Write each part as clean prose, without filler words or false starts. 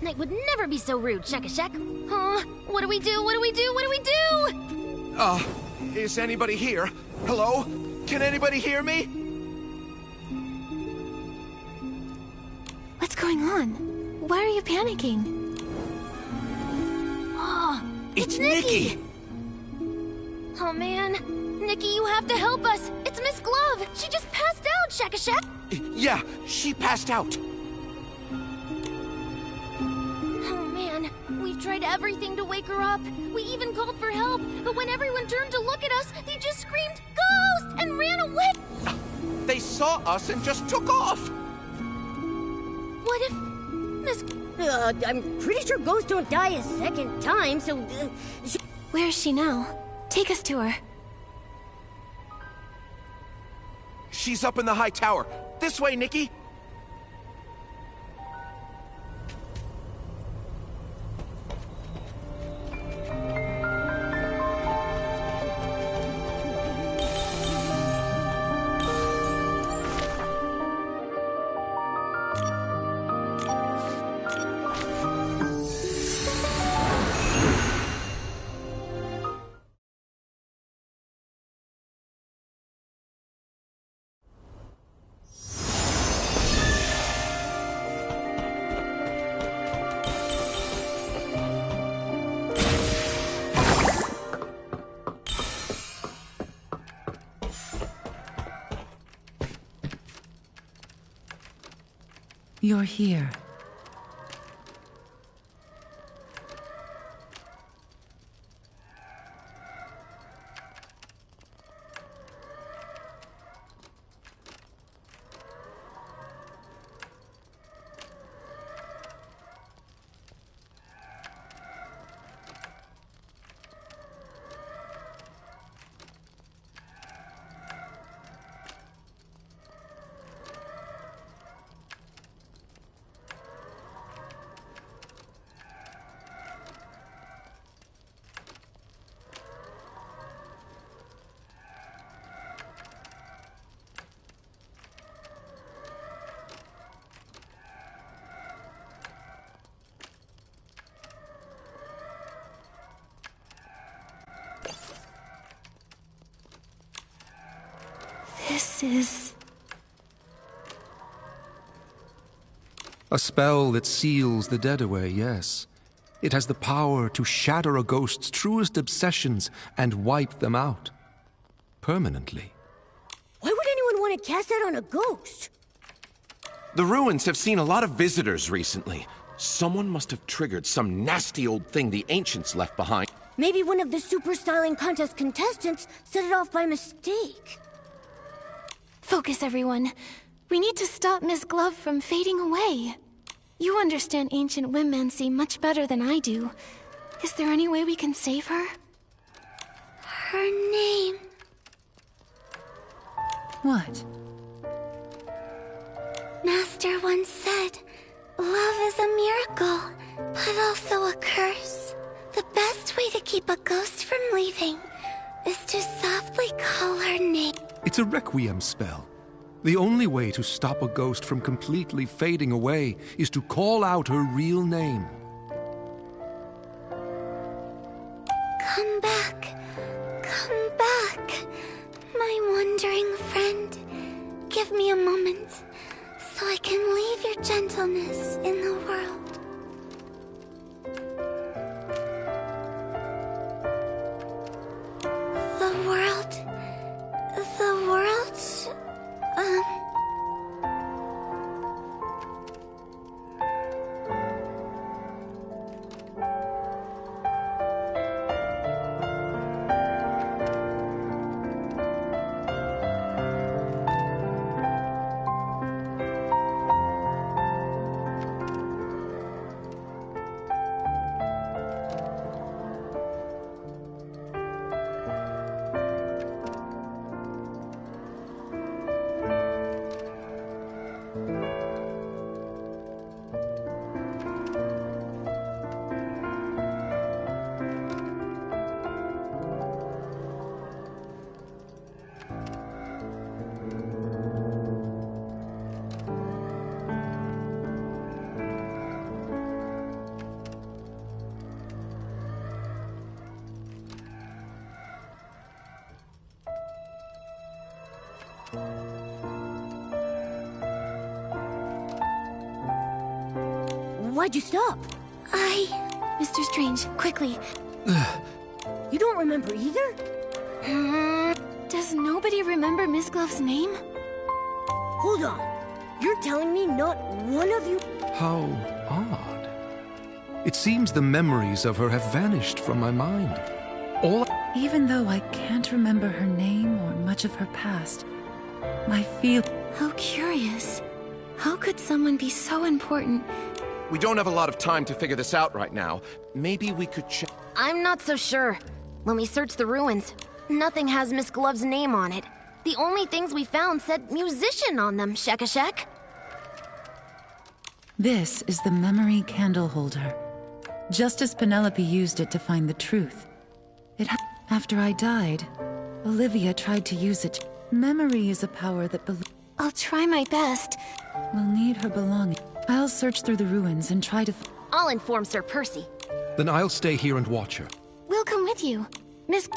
Knight would never be so rude, Shek. What do we do? What do we do? What do we do? Is anybody here? Hello? Can anybody hear me? What's going on? Why are you panicking? It's Nikki! Oh man, Nikki, you have to help us. It's Miss Glove. She just passed out, Shek. Yeah, she passed out. Oh man, we've tried everything to wake her up. We even called for help, but when everyone turned to look at us, they just screamed, "Ghost!" and ran away. They saw us and just took off. What if Miss... I'm pretty sure ghosts don't die a second time, so... Where is she now? Take us to her. She's up in the high tower. This way, Nikki. You're here. This is... A spell that seals the dead away, yes. It has the power to shatter a ghost's truest obsessions and wipe them out. Permanently. Why would anyone want to cast that on a ghost? The ruins have seen a lot of visitors recently. Someone must have triggered some nasty old thing the ancients left behind. Maybe one of the super styling contest contestants set it off by mistake. Focus, everyone. We need to stop Miss Glove from fading away. You understand ancient womancy much better than I do. Is there any way we can save her? Her name... What? Master once said, love is a miracle, but also a curse. The best way to keep a ghost from leaving is to softly call her name. It's a requiem spell. The only way to stop a ghost from completely fading away is to call out her real name. Come back, my wandering friend. Give me a moment, so I can leave your gentleness in the world. Why'd you stop? Mr. Strange, quickly. You don't remember either? Does nobody remember Miss Glove's name? Hold on. You're telling me not one of you... How odd. It seems the memories of her have vanished from my mind. Even though I can't remember her name or much of her past, my How curious. How could someone be so important? We don't have a lot of time to figure this out right now. Maybe we could check... I'm not so sure. When we searched the ruins, nothing has Miss Glove's name on it. The only things we found said musician on them, Shek-a-Shek. This is the memory candle holder. Just as Penelope used it to find the truth. After I died, Olivia tried to use it. Memory is a power that I'll try my best. will need her belonging. I'll search through the ruins and try to... I'll inform Sir Percy. Then I'll stay here and watch her. We'll come with you. Miss...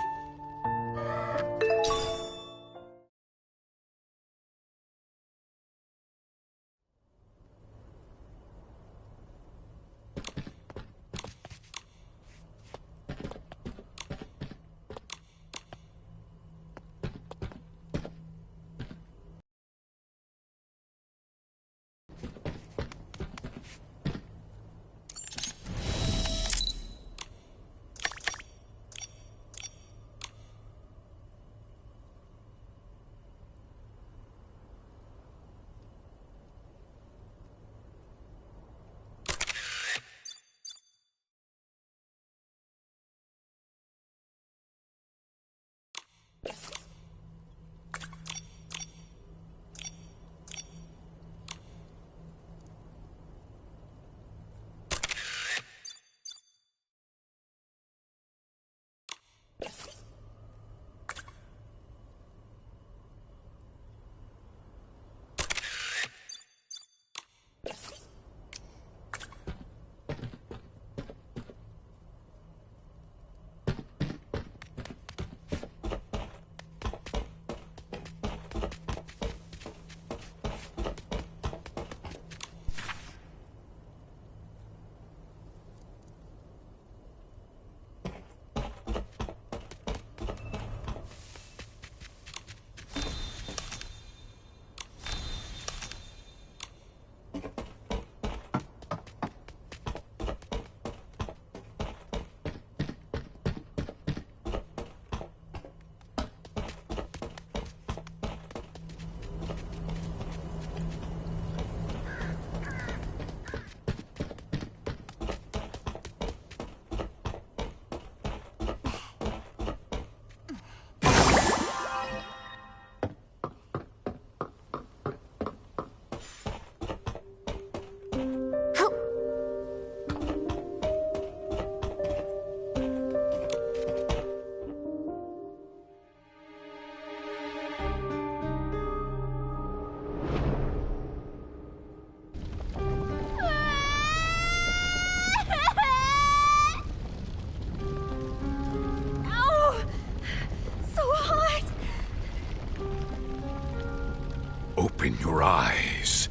Open your eyes.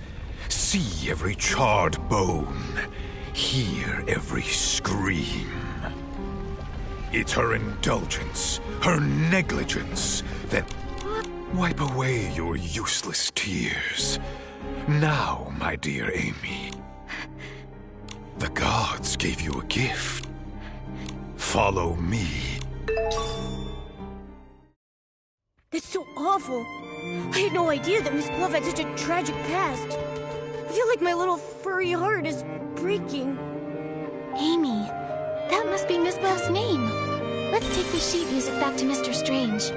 See every charred bone. Hear every scream. It's her indulgence, her negligence, that... Wipe away your useless tears. Now, my dear Amy. The gods gave you a gift. Follow me. That's so awful. I had no idea that Miss Glove had such a tragic past. I feel like my little furry heart is breaking. Amy. That must be Miss Glove's name. Let's take the sheet music back to Mr. Strange.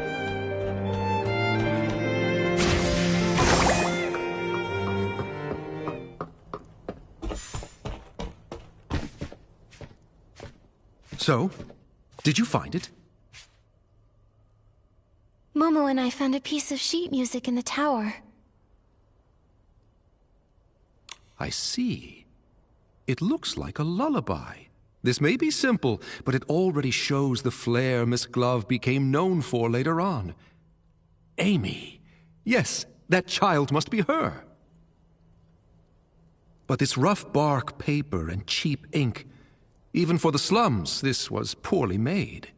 So, did you find it? Momo and I found a piece of sheet music in the tower. I see. It looks like a lullaby. This may be simple, but it already shows the flair Miss Glove became known for later on. Amy. Yes, that child must be her. But this rough bark paper and cheap ink, even for the slums, this was poorly made.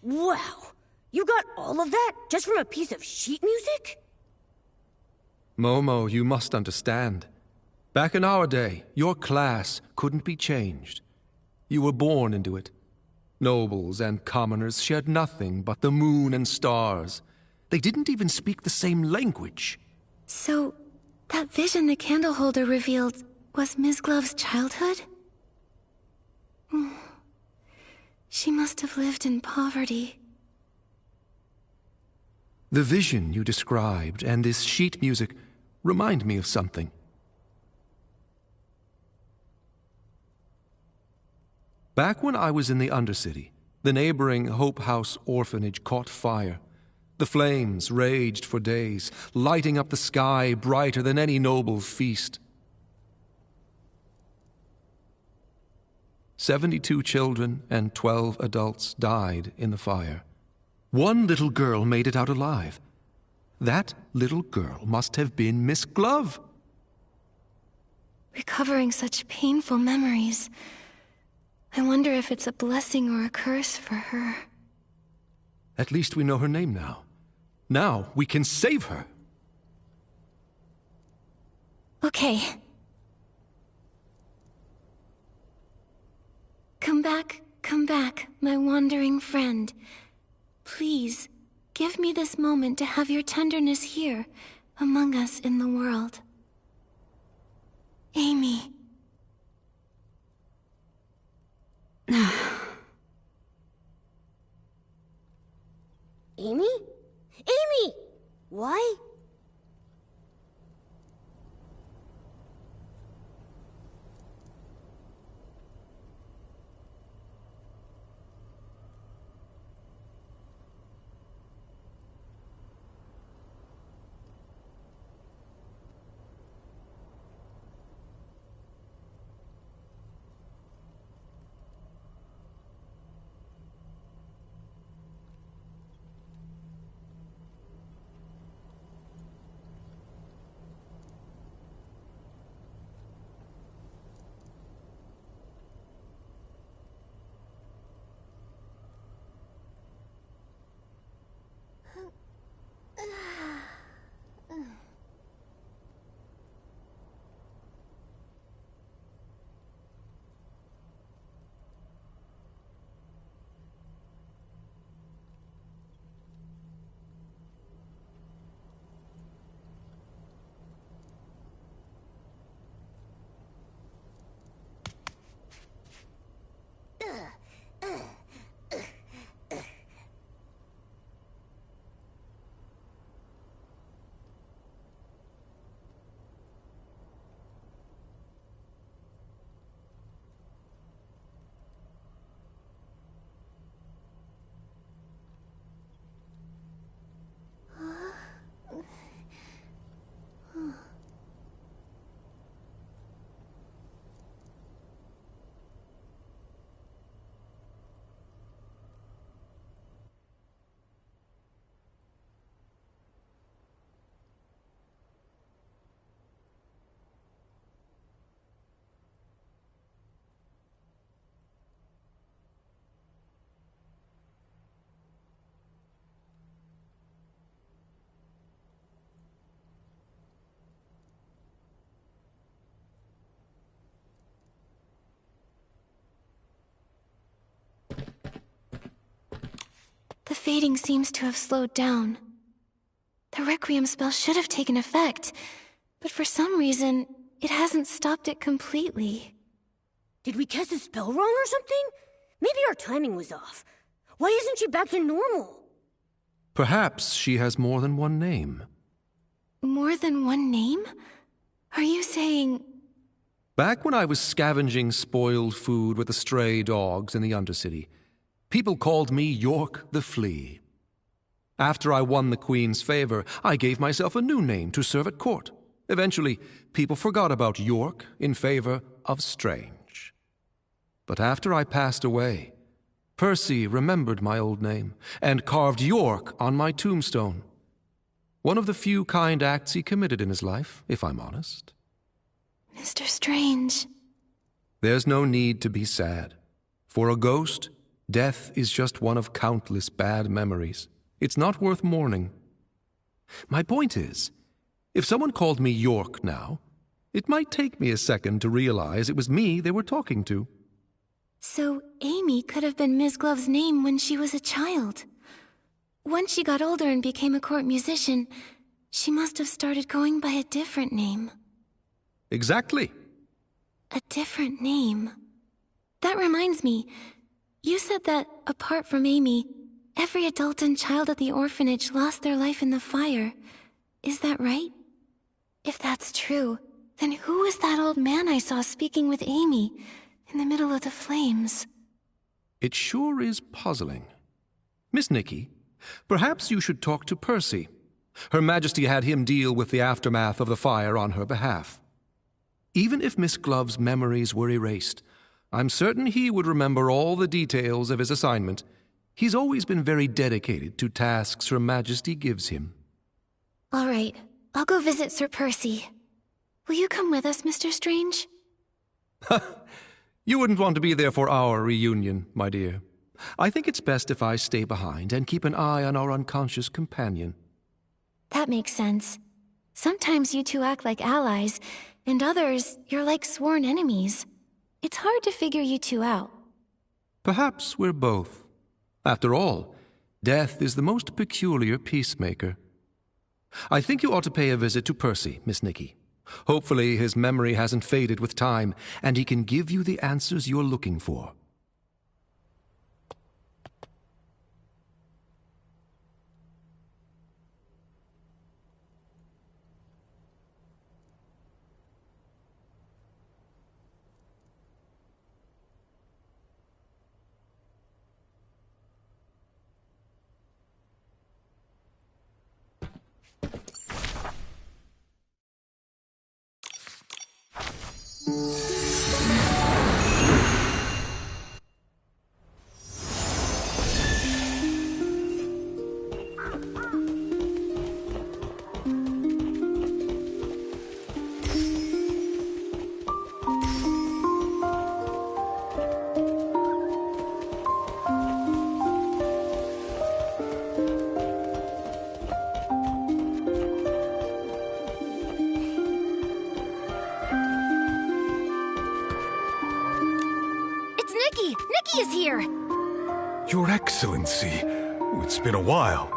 Wow! You got all of that just from a piece of sheet music? Momo, you must understand. Back in our day, your class couldn't be changed. You were born into it. Nobles and commoners shared nothing but the moon and stars. They didn't even speak the same language. So, that vision the candle holder revealed was Ms. Glove's childhood? She must have lived in poverty. The vision you described and this sheet music remind me of something. Back when I was in the Undercity, the neighboring Hope House orphanage caught fire. The flames raged for days, lighting up the sky brighter than any noble feast. 72 children and 12 adults died in the fire. One little girl made it out alive. That little girl must have been Miss Glove. Recovering such painful memories. I wonder if it's a blessing or a curse for her. At least we know her name now. Now we can save her. Okay. Come back, my wandering friend. Please, give me this moment to have your tenderness here, among us in the world. Amy. Amy? Amy! Why? The fading seems to have slowed down. The Requiem spell should have taken effect, but for some reason, it hasn't stopped it completely. Did we cast a spell wrong or something? Maybe our timing was off. Why isn't she back to normal? Perhaps she has more than one name. More than one name? Are you saying... Back when I was scavenging spoiled food with the stray dogs in the Undercity, people called me York the Flea. After I won the Queen's favor, I gave myself a new name to serve at court. Eventually, people forgot about York in favor of Strange. But after I passed away, Percy remembered my old name and carved York on my tombstone. One of the few kind acts he committed in his life, if I'm honest. Mr. Strange. There's no need to be sad. For a ghost, death is just one of countless bad memories. It's not worth mourning. My point is, if someone called me York now, it might take me a second to realize it was me they were talking to. So Amy could have been Ms. Glove's name when she was a child. Once she got older and became a court musician, she must have started going by a different name. Exactly. A different name. That reminds me, you said that, apart from Amy, every adult and child at the orphanage lost their life in the fire. Is that right? If that's true, then who was that old man I saw speaking with Amy in the middle of the flames? It sure is puzzling. Miss Nikki, perhaps you should talk to Percy. Her Majesty had him deal with the aftermath of the fire on her behalf. Even if Miss Glove's memories were erased, I'm certain he would remember all the details of his assignment. He's always been very dedicated to tasks Her Majesty gives him. All right, I'll go visit Sir Percy. Will you come with us, Mr. Strange? You wouldn't want to be there for our reunion, my dear. I think it's best if I stay behind and keep an eye on our unconscious companion. That makes sense. Sometimes you two act like allies, and others, you're like sworn enemies. It's hard to figure you two out. Perhaps we're both. After all, death is the most peculiar peacemaker. I think you ought to pay a visit to Percy, Miss Nikki. Hopefully his memory hasn't faded with time, and he can give you the answers you're looking for. Nikki is here! Your Excellency, it's been a while.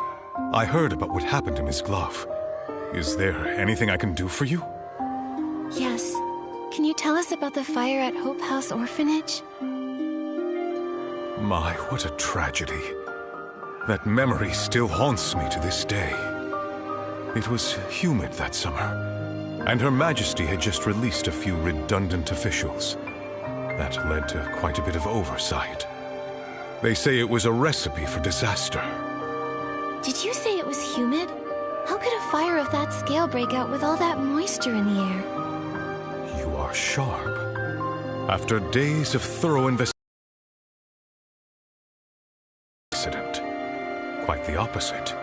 I heard about what happened to Miss Glove. Is there anything I can do for you? Yes. Can you tell us about the fire at Hope House Orphanage? My, what a tragedy. That memory still haunts me to this day. It was humid that summer, and Her Majesty had just released a few redundant officials. That led to quite a bit of oversight. They say it was a recipe for disaster. Did you say it was humid? How could a fire of that scale break out with all that moisture in the air? You are sharp. After days of thorough investigation, quite the opposite.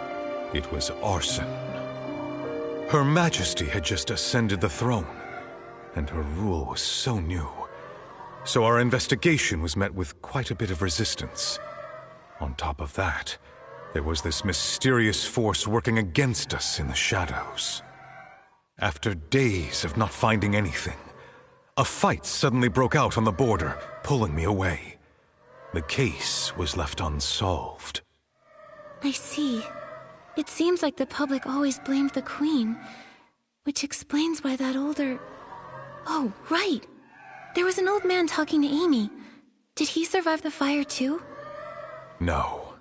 It was arson. Her Majesty had just ascended the throne, and her rule was so new. So our investigation was met with quite a bit of resistance. On top of that, there was this mysterious force working against us in the shadows. After days of not finding anything, a fight suddenly broke out on the border, pulling me away. The case was left unsolved. I see. It seems like the public always blamed the Queen, which explains why that older... Oh, right! There was an old man talking to Amy. Did he survive the fire too? No.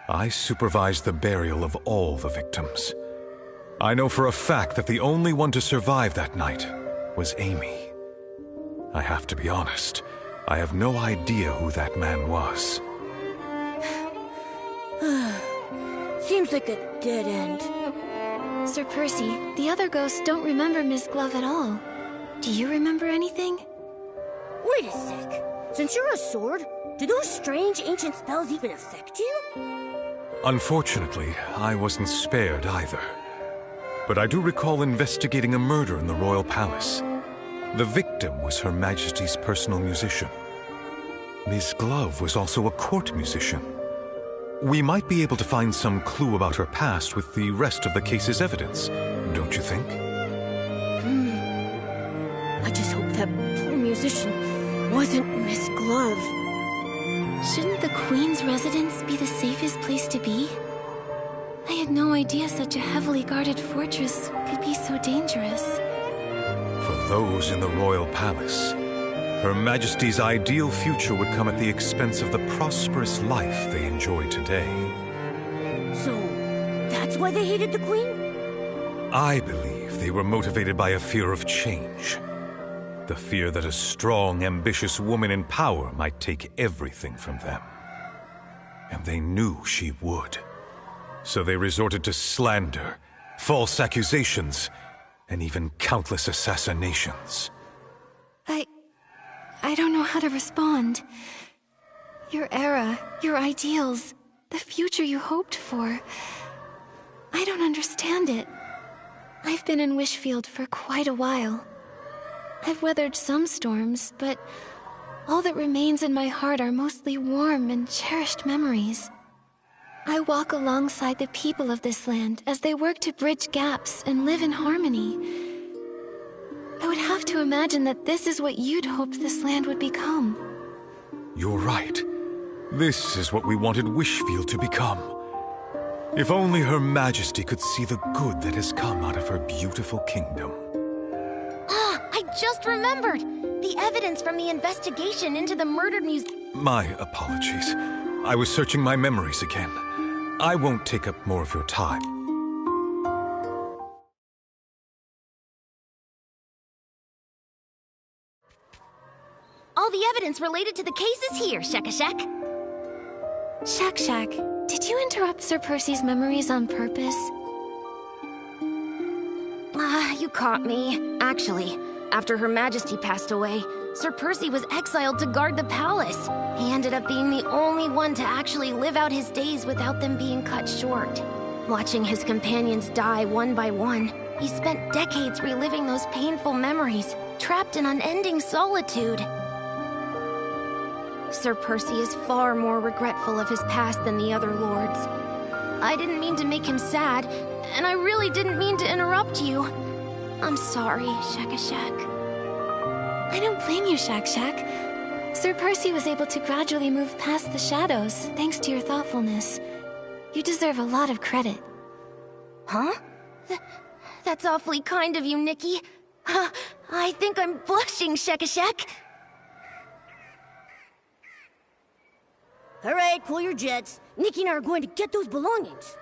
I supervised the burial of all the victims. I know for a fact that the only one to survive that night was Amy. I have to be honest, I have no idea who that man was. Seems like a dead end. Sir Percy, the other ghosts don't remember Miss Glove at all. Do you remember anything? Wait a sec. Since you're a sword, do those strange ancient spells even affect you? Unfortunately, I wasn't spared either. but I do recall investigating a murder in the royal palace. The victim was Her Majesty's personal musician. Ms. Glove was also a court musician. We might be able to find some clue about her past with the rest of the case's evidence, don't you think? I just hope that poor musician wasn't Miss Glove. Shouldn't the Queen's residence be the safest place to be? I had no idea such a heavily guarded fortress could be so dangerous. For those in the royal palace, Her Majesty's ideal future would come at the expense of the prosperous life they enjoy today. So, that's why they hated the Queen? I believe they were motivated by a fear of change. The fear that a strong, ambitious woman in power might take everything from them. And they knew she would. So they resorted to slander, false accusations, and even countless assassinations. I don't know how to respond. Your era, your ideals, the future you hoped for. I don't understand it. I've been in Wishfield for quite a while. I've weathered some storms, but all that remains in my heart are mostly warm and cherished memories. I walk alongside the people of this land as they work to bridge gaps and live in harmony. I would have to imagine that this is what you'd hoped this land would become. You're right. This is what we wanted Wishfield to become. If only Her Majesty could see the good that has come out of her beautiful kingdom. I just remembered! The evidence from the investigation into the murdered My apologies. I was searching my memories again. I won't take up more of your time. All the evidence related to the case is here, Shakashak. Shak, did you interrupt Sir Percy's memories on purpose? You caught me. Actually, after Her Majesty passed away, Sir Percy was exiled to guard the palace. He ended up being the only one to actually live out his days without them being cut short. Watching his companions die one by one, he spent decades reliving those painful memories, trapped in unending solitude. Sir Percy is far more regretful of his past than the other lords. I didn't mean to make him sad, and I really didn't mean to interrupt you. I'm sorry, Shakashak. I don't blame you, Shak. Sir Percy was able to gradually move past the shadows, thanks to your thoughtfulness. You deserve a lot of credit. Huh? That's awfully kind of you, Nikki. I think I'm blushing, Shakashak. All right, cool your jets. Nikki and I are going to get those belongings.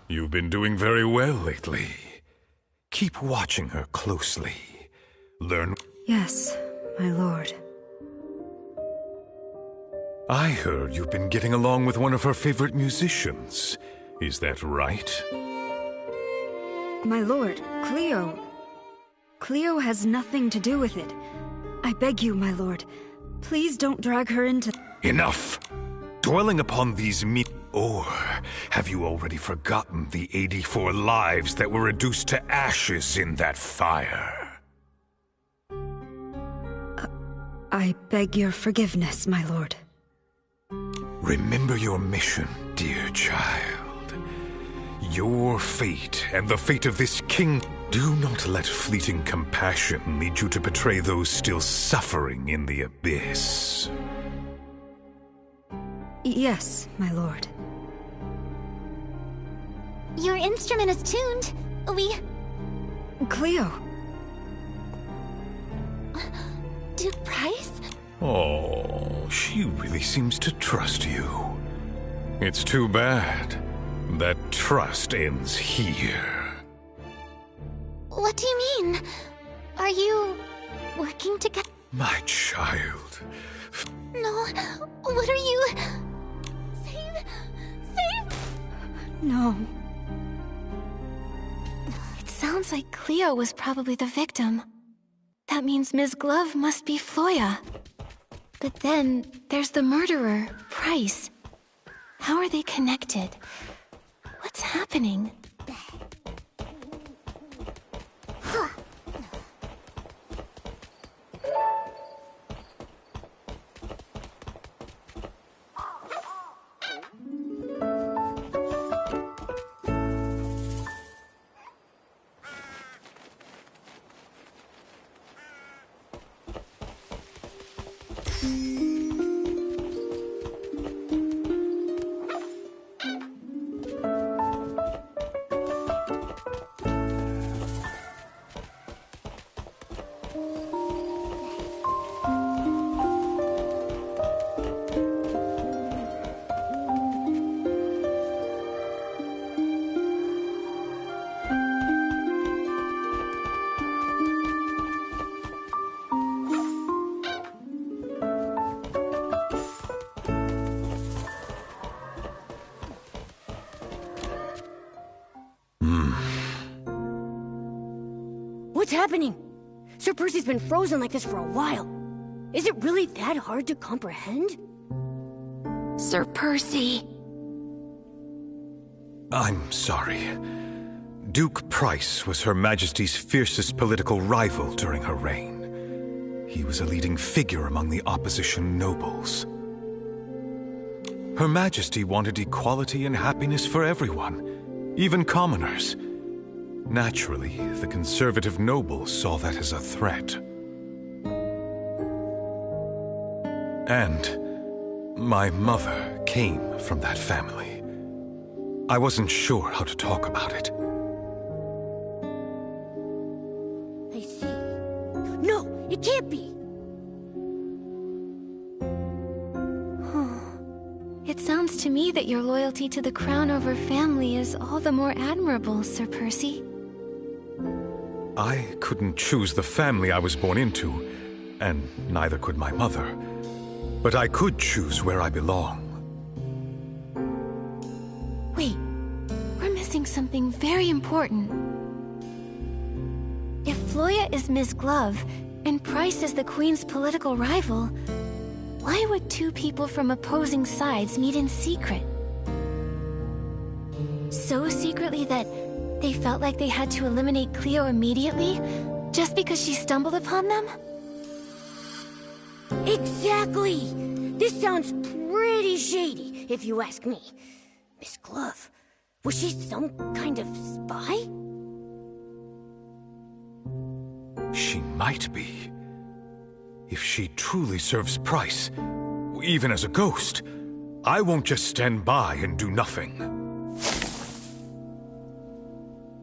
You've been doing very well lately. Keep watching her closely. Learn... Yes, my lord. I heard you've been getting along with one of her favorite musicians. Is that right? My lord, Cleo. Cleo has nothing to do with it. I beg you, my lord, please don't drag her into... Enough! Dwelling upon these Or have you already forgotten the 84 lives that were reduced to ashes in that fire? I beg your forgiveness, my lord. Remember your mission, dear child. Your fate and the fate of this king. Do not let fleeting compassion lead you to betray those still suffering in the abyss. Yes, my lord. Your instrument is tuned. Cleo. Do Price? Oh, she really seems to trust you. It's too bad that trust ends here. What do you mean? Are you working together? My child. No, what are you... Save... No. It sounds like Cleo was probably the victim. That means Ms. Glove must be Floya. But then, there's the murderer, Price. How are they connected? What's happening? What's happening? Sir Percy's been frozen like this for a while. Is it really that hard to comprehend? Sir Percy. I'm sorry. Duke Price was Her Majesty's fiercest political rival during her reign. He was a leading figure among the opposition nobles. Her Majesty wanted equality and happiness for everyone, even commoners. Naturally, the conservative nobles saw that as a threat. And my mother came from that family. I wasn't sure how to talk about it. I see. No, it can't be! It sounds to me that your loyalty to the crown over family is all the more admirable, Sir Percy. I couldn't choose the family I was born into, and neither could my mother. But I could choose where I belong. Wait, we're missing something very important. If Floya is Ms. Glove, and Price is the Queen's political rival, why would two people from opposing sides meet in secret? So secretly that they felt like they had to eliminate Cleo immediately, just because she stumbled upon them? Exactly! This sounds pretty shady, if you ask me. Miss Glove, was she some kind of spy? She might be. If she truly serves Price, even as a ghost, I won't just stand by and do nothing.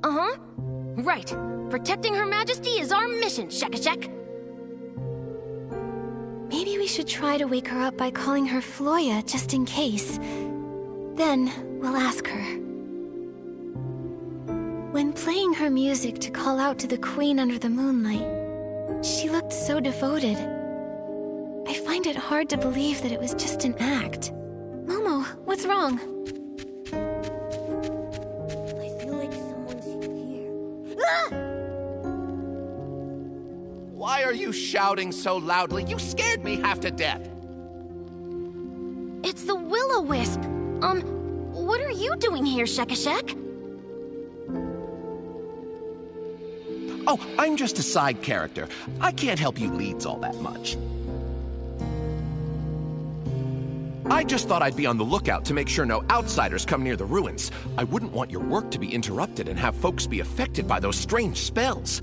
Uh-huh. Right. Protecting Her Majesty is our mission, Shakashak. Maybe we should try to wake her up by calling her Floya, just in case. Then, we'll ask her. When playing her music to call out to the Queen under the moonlight, she looked so devoted. I find it hard to believe that it was just an act. Momo, what's wrong? I feel like someone's here. Ah! Why are you shouting so loudly? You scared me half to death. It's the Will-O-Wisp. What are you doing here, Shakashak? Oh, I'm just a side character. I can't help you leads all that much. I just thought I'd be on the lookout to make sure no outsiders come near the ruins. I wouldn't want your work to be interrupted and have folks be affected by those strange spells.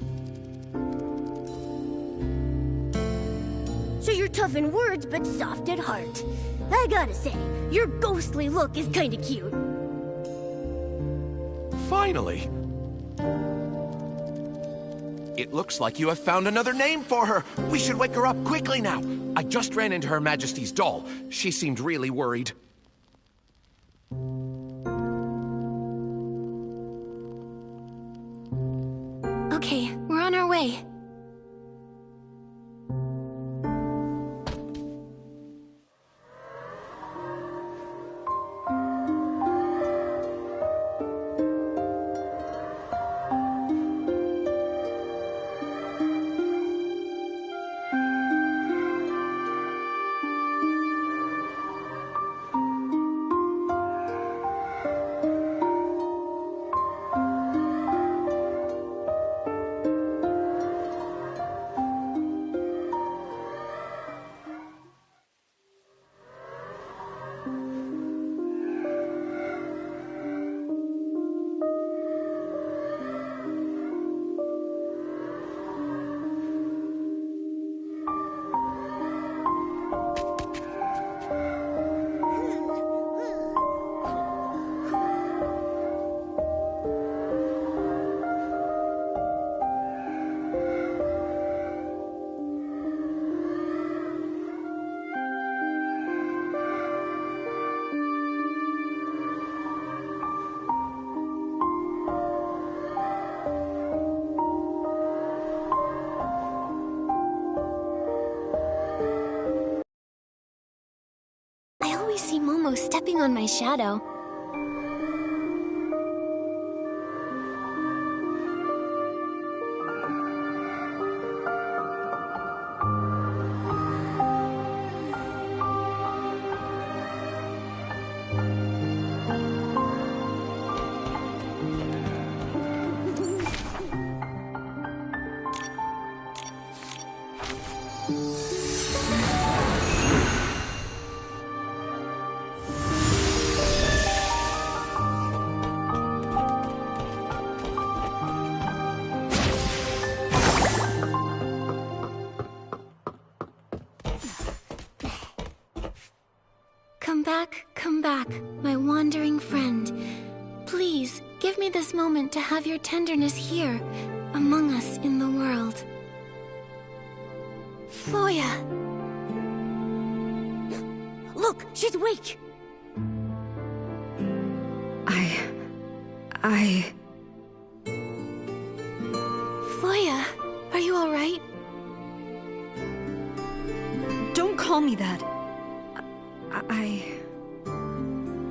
So you're tough in words, but soft at heart. I gotta say, your ghostly look is kinda cute. Finally. It looks like you have found another name for her. We should wake her up quickly now. I just ran into Her Majesty's doll. She seemed really worried. Okay, we're on our way. stepping on my shadow. Come back, my wandering friend. Please, give me this moment to have your tenderness here, among us in the world. Floya! Look, she's awake! Floya, are you alright? Don't call me that.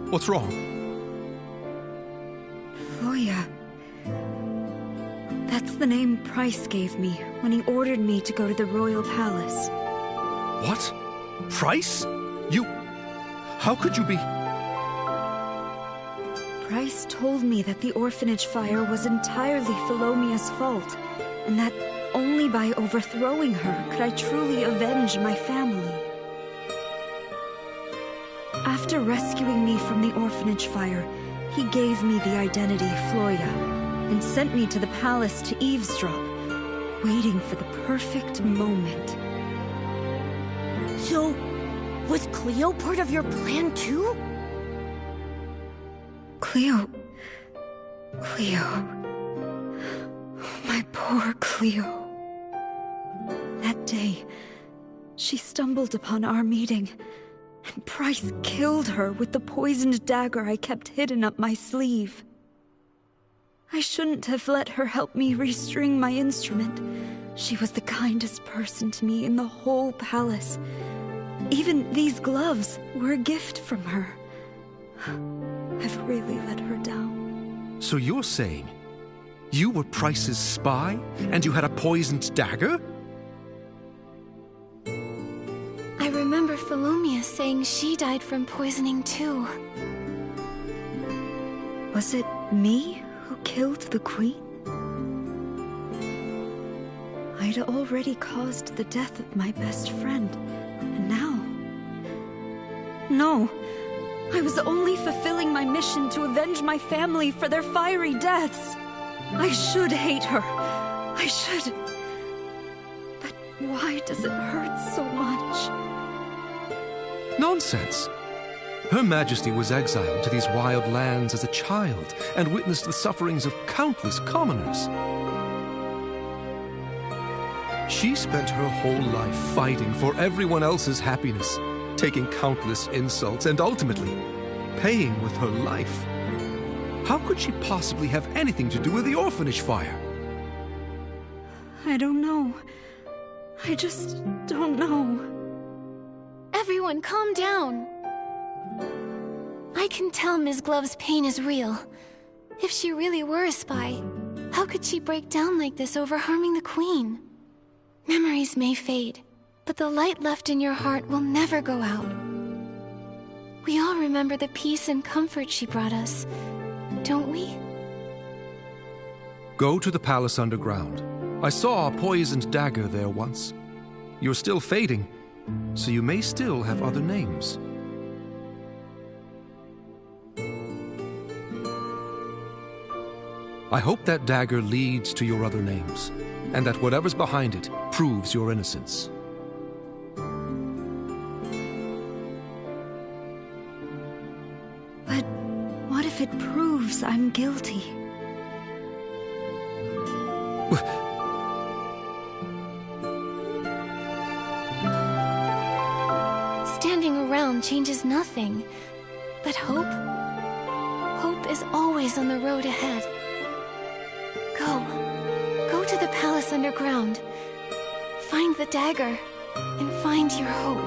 What's wrong? Floya. That's the name Price gave me when he ordered me to go to the royal palace. What? Price? You... How could you be... Price told me that the orphanage fire was entirely Philomea's fault, and that only by overthrowing her could I truly avenge my family. After rescuing me from the orphanage fire, he gave me the identity Floya, and sent me to the palace to eavesdrop, waiting for the perfect moment. So, was Cleo part of your plan too? Cleo... My poor Cleo. That day, she stumbled upon our meeting, and Price killed her with the poisoned dagger I kept hidden up my sleeve. I shouldn't have let her help me restring my instrument. She was the kindest person to me in the whole palace. Even these gloves were a gift from her. I've really let her down. So you're saying you were Price's spy, and you had a poisoned dagger? I remember Philomea saying she died from poisoning too. Was it me who killed the queen? I'd already caused the death of my best friend, and now... No, I was only fulfilling my mission to avenge my family for their fiery deaths. I should hate her. I should... But why does it hurt so much? Nonsense! Her Majesty was exiled to these wild lands as a child and witnessed the sufferings of countless commoners. She spent her whole life fighting for everyone else's happiness, taking countless insults and ultimately paying with her life. How could she possibly have anything to do with the orphanage fire? I don't know. I just don't know. Everyone, calm down. I can tell Ms. Glove's pain is real. If she really were a spy, how could she break down like this over harming the Queen? Memories may fade, but the light left in your heart will never go out. We all remember the peace and comfort she brought us, don't we? Go to the palace underground. I saw a poisoned dagger there once. You're still fading, so you may still have other names. I hope that dagger leads to your other names, and that whatever's behind it proves your innocence. But what if it proves I'm guilty? Standing around changes nothing, but hope is always on the road ahead. Go to the palace underground. Find the dagger, and find your hope.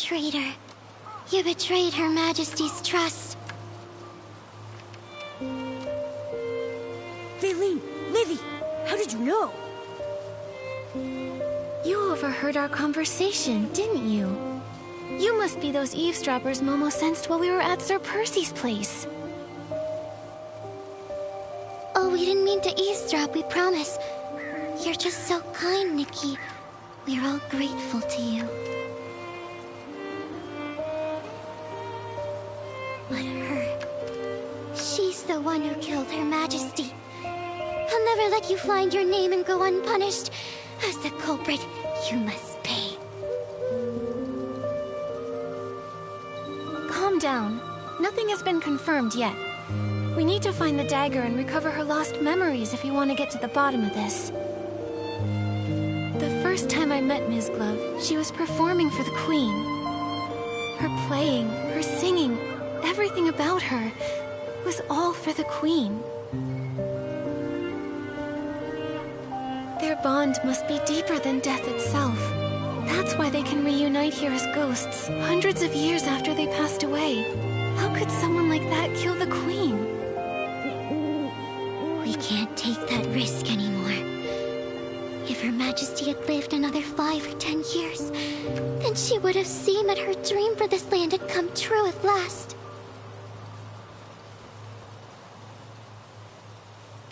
traitor. You betrayed Her Majesty's trust. Vaylene, Livy, how did you know? You overheard our conversation, didn't you? You must be those eavesdroppers Momo sensed while we were at Sir Percy's place. Oh, we didn't mean to eavesdrop, we promise. You're just so kind, Nikki. We're all grateful to you. But her... she's the one who killed Her Majesty. I'll never let you find your name and go unpunished. As the culprit, you must pay. Calm down. Nothing has been confirmed yet. We need to find the dagger and recover her lost memories if you want to get to the bottom of this. The first time I met Ms. Glove, she was performing for the Queen. Her playing, her singing, everything about her was all for the Queen. Their bond must be deeper than death itself. That's why they can reunite here as ghosts, hundreds of years after they passed away. How could someone like that kill the Queen? We can't take that risk anymore. If Her Majesty had lived another 5 or 10 years, then she would have seen that her dream for this land had come true at last.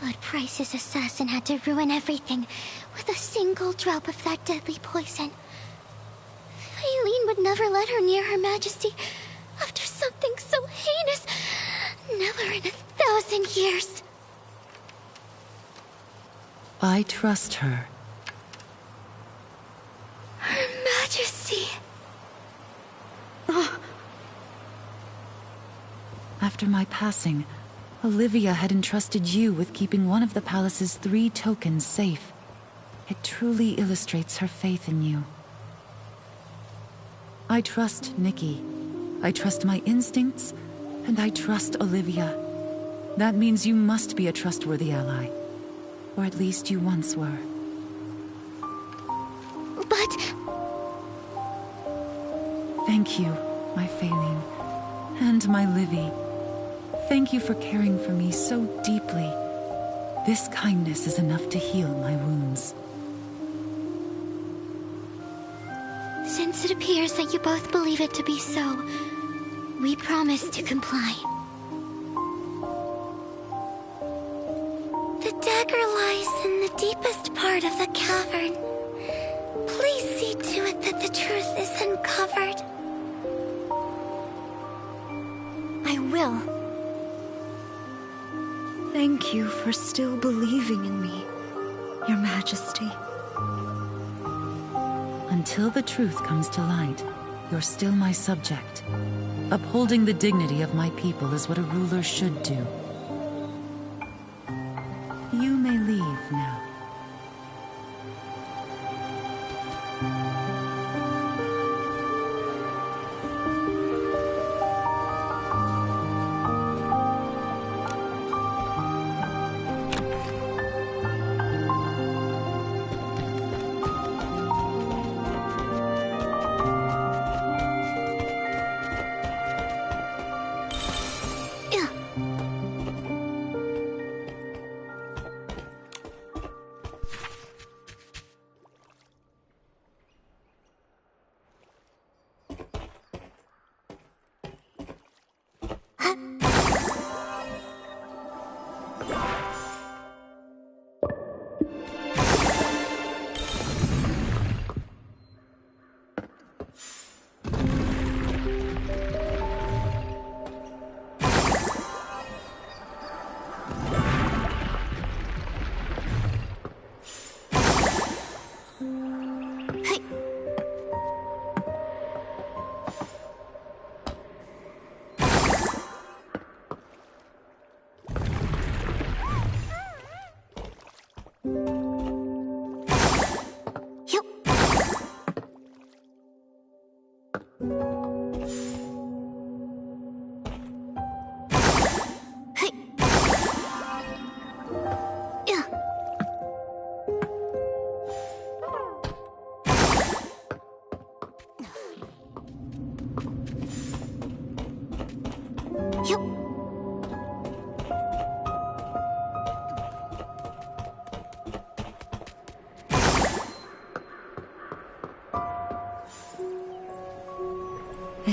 But Price's assassin had to ruin everything with a single drop of that deadly poison. Vaylene would never let her near Her Majesty after something so heinous. Never in 1,000 years. I trust her. Her Majesty. After my passing, Olivia had entrusted you with keeping one of the palace's 3 tokens safe. It truly illustrates her faith in you. I trust Nikki. I trust my instincts, and I trust Olivia. That means you must be a trustworthy ally. Or at least you once were. But... Thank you, my Vaylene. And my Livy. Thank you for caring for me so deeply. This kindness is enough to heal my wounds. Since it appears that you both believe it to be so, we promise to comply. The dagger lies in the deepest part of the cavern. Please see to it that the truth is uncovered. I will. Thank you for still believing in me, Your Majesty. Until the truth comes to light, you're still my subject. Upholding the dignity of my people is what a ruler should do. You may leave now.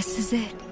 this is it.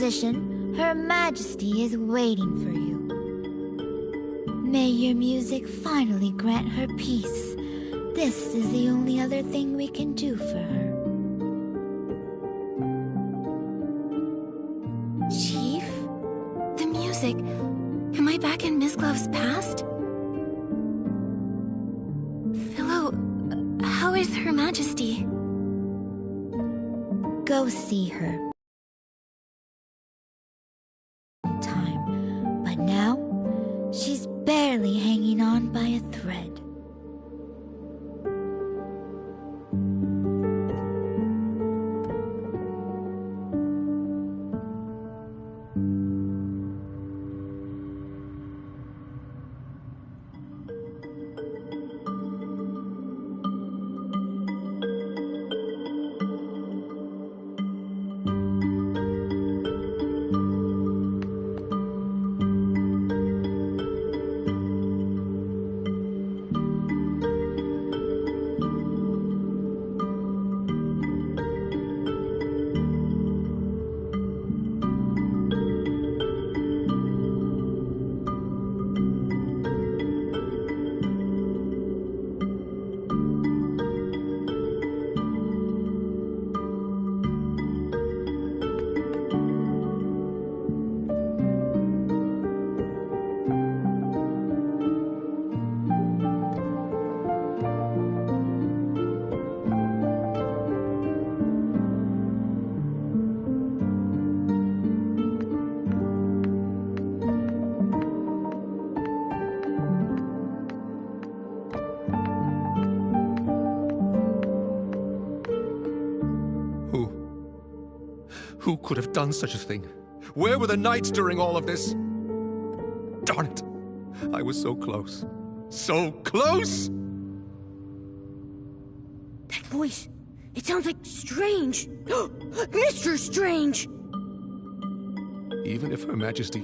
position, Her Majesty is waiting for you. May your music finally grant her peace. This is the only other thing we can do for her. Chief? The music. Am I back in Miss Glove's past? Philo, how is Her Majesty? Go see her. Time, but now she's barely hanging on by a thread. Who could have done such a thing? Where were the knights during all of this? Darn it! I was so close. So close! That voice, it sounds like Strange. Mr. Strange! Even if Her Majesty...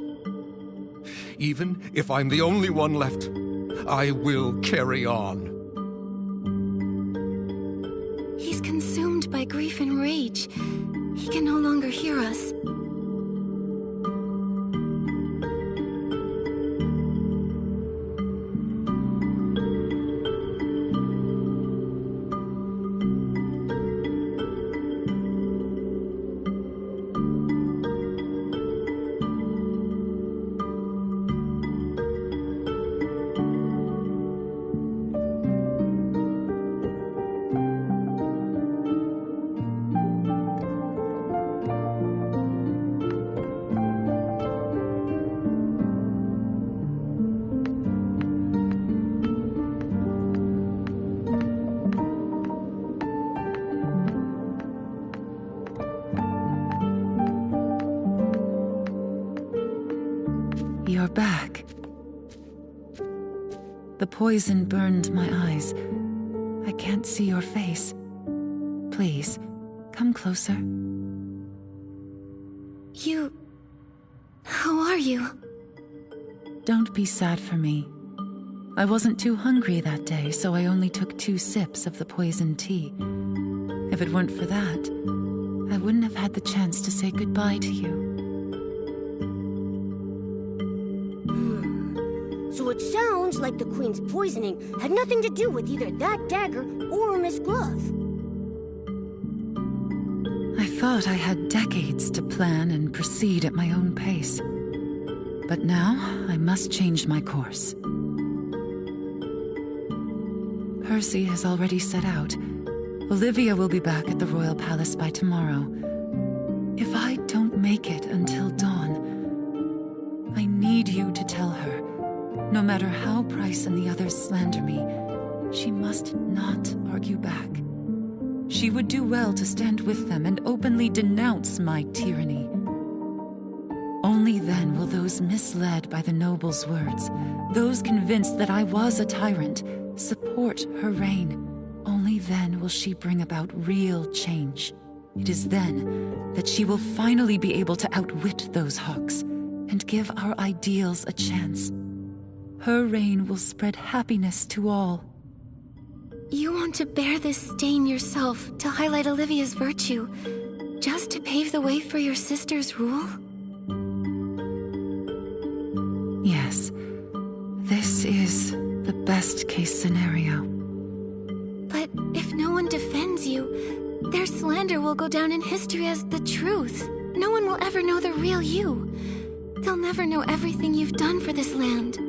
Even if I'm the only one left, I will carry on. He's consumed by grief and rage. He can no longer hear us. You're back. The poison burned my eyes. I can't see your face. Please, come closer. You... How are you? Don't be sad for me. I wasn't too hungry that day, so I only took 2 sips of the poison tea. If it weren't for that, I wouldn't have had the chance to say goodbye to you. So it sounds like the Queen's poisoning had nothing to do with either that dagger or Miss Glove. I thought I had decades to plan and proceed at my own pace. But now, I must change my course. Percy has already set out. Olivia will be back at the Royal Palace by tomorrow. If I don't make it until dawn, I need you to tell her. No matter how Price and the others slander me, she must not argue back. She would do well to stand with them and openly denounce my tyranny. Only then will those misled by the noble's words, those convinced that I was a tyrant, support her reign. Only then will she bring about real change. It is then that she will finally be able to outwit those hawks and give our ideals a chance. Her reign will spread happiness to all. You want to bear this stain yourself to highlight Olivia's virtue, just to pave the way for your sister's rule? best-case scenario. But if no one defends you, their slander will go down in history as the truth. No one will ever know the real you. They'll never know everything you've done for this land.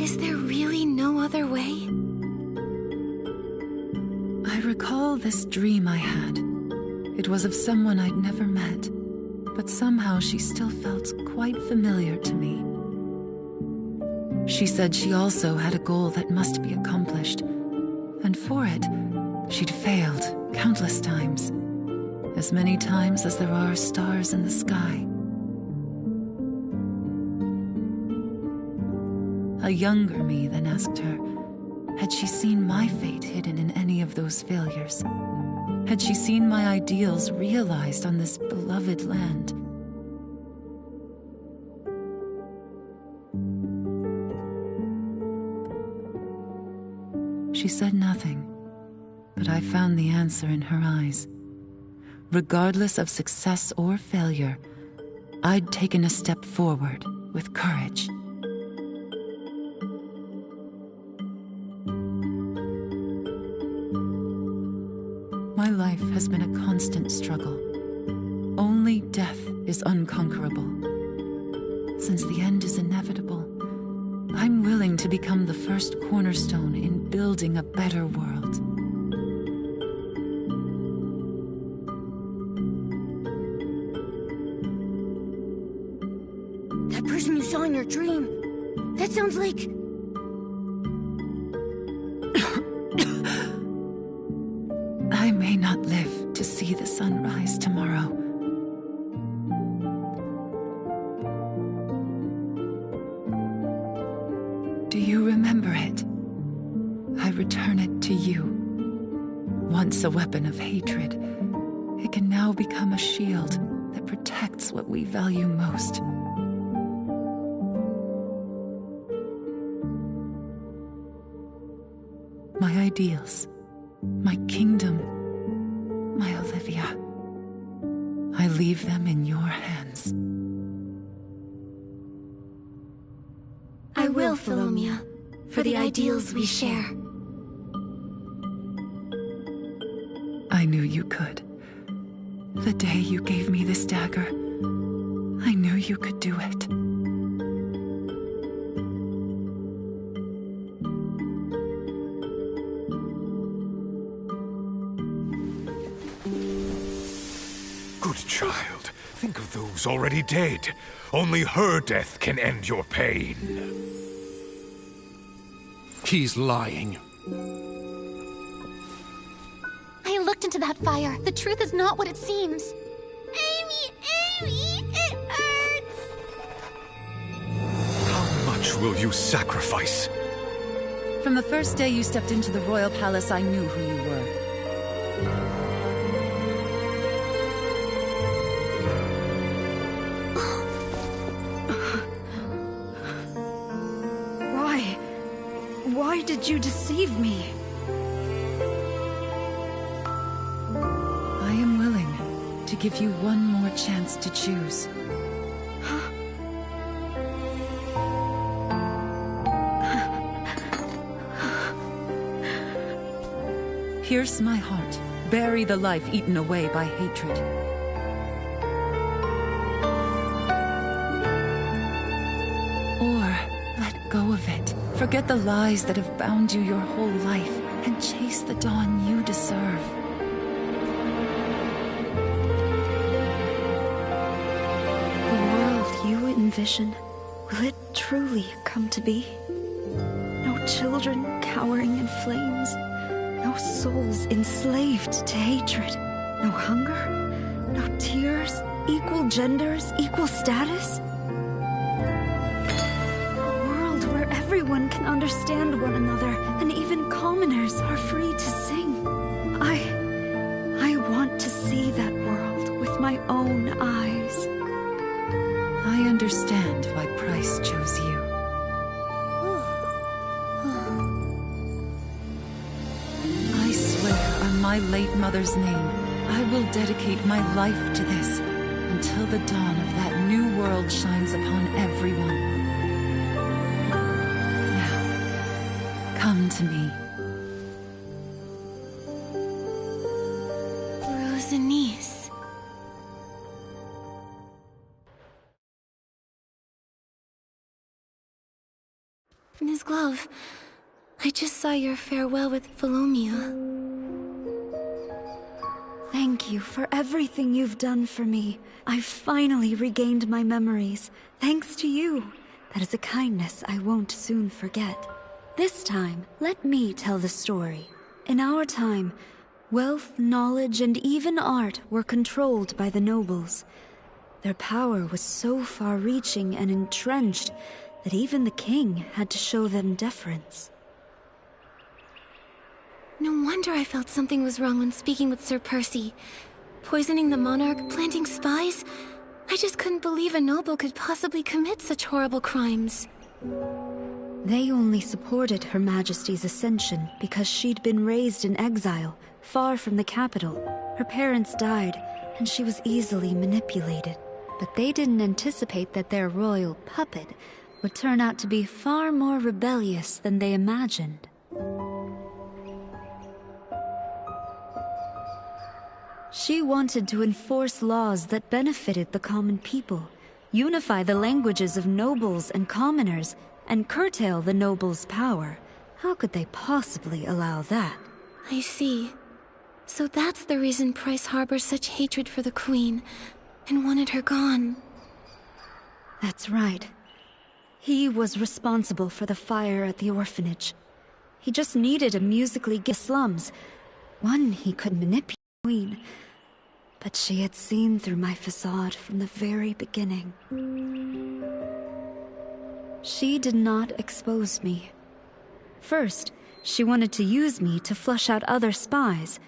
Is there really no other way? I recall this dream I had. It was of someone I'd never met, but somehow she still felt quite familiar to me. She said she also had a goal that must be accomplished, and for it, she'd failed countless times, as many times as there are stars in the sky. A younger me then asked her, had she seen my fate hidden in any of those failures? Had she seen my ideals realized on this beloved land? She said nothing, but I found the answer in her eyes. Regardless of success or failure, I'd taken a step forward with courage. My life has been a constant struggle. Only death is unconquerable. Since the end is inevitable, I'm willing to become the first cornerstone in building a better world. That person you saw in your dream, that sounds like... I may not live to see the sunrise tomorrow. Do you remember it? I return it to you. Once a weapon of hatred, it can now become a shield that protects what we value most. My ideals, my kingdom, my Olivia. I leave them in your hands. I will, Philomia, for the ideals we share. I knew you could. The day you gave me this dagger, I knew you could do it. Good child, think of those already dead. Only her death can end your pain. He's lying. I looked into that fire. The truth is not what it seems. Amy, it hurts! How much will you sacrifice? From the first day you stepped into the royal palace, I knew who you were. Why did you deceive me? I am willing to give you one more chance to choose. Pierce my heart. Bury the life eaten away by hatred. Or let go of it. Forget the lies that have bound you your whole life and chase the dawn you deserve. The world you envision, will it truly come to be? No children cowering in flames, no souls enslaved to hatred, no hunger, no tears, equal genders, equal status? Everyone can understand one another, and even commoners are free to sing. I want to see that world with my own eyes. I understand why Price chose you. I swear on my late mother's name, I will dedicate my life to this until the dawn of that new world shines upon everyone. Come to me. Rosanice. Ms. Glove, I just saw your farewell with Philomia. Thank you for everything you've done for me. I've finally regained my memories, thanks to you. That is a kindness I won't soon forget. This time, let me tell the story. In our time, wealth, knowledge, and even art were controlled by the nobles. Their power was so far-reaching and entrenched that even the king had to show them deference. No wonder I felt something was wrong when speaking with Sir Percy. Poisoning the monarch, planting spies. I just couldn't believe a noble could possibly commit such horrible crimes. They only supported Her Majesty's ascension because she'd been raised in exile, far from the capital. Her parents died, and she was easily manipulated. But they didn't anticipate that their royal puppet would turn out to be far more rebellious than they imagined. She wanted to enforce laws that benefited the common people, unify the languages of nobles and commoners, and curtail the nobles' power. How could they possibly allow that? I see. So that's the reason Price harbors such hatred for the Queen, and wanted her gone. That's right. He was responsible for the fire at the orphanage. He just needed a musically gifted slums, one he could manipulate. Queen, but she had seen through my facade from the very beginning. She did not expose me. First, she wanted to use me to flush out other spies.